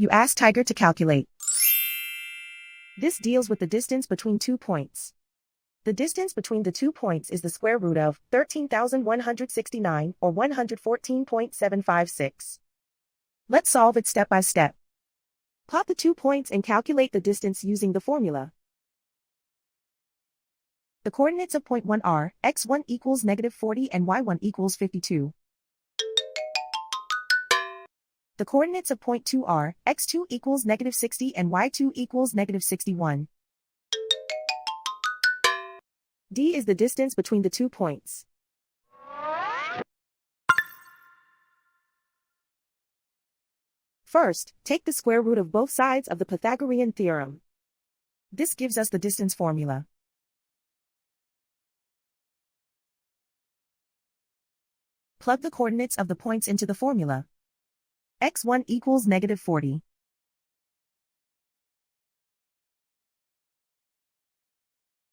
You ask Tiger to calculate. This deals with the distance between 2 points. The distance between the 2 points is the square root of 13,169 or 114.756. Let's solve it step by step. Plot the 2 points and calculate the distance using the formula. The coordinates of point 1 are x1 equals -40 and y1 equals 52. The coordinates of point 2 are x2 equals -60 and y2 equals -61. D is the distance between the 2 points. First, take the square root of both sides of the Pythagorean theorem. This gives us the distance formula. Plug the coordinates of the points into the formula. x1 equals -40.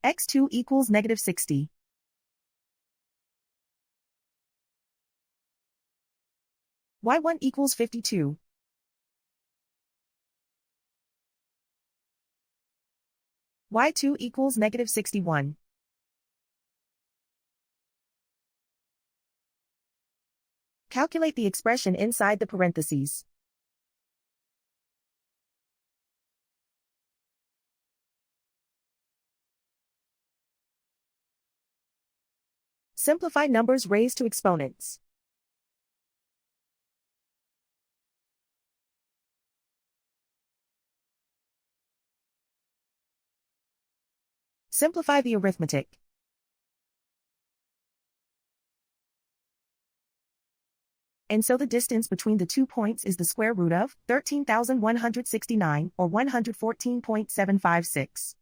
x2 equals -60. y1 equals 52. y2 equals -61. Calculate the expression inside the parentheses. Simplify numbers raised to exponents. Simplify the arithmetic. And so the distance between the 2 points is the square root of 13,169 or 114.756.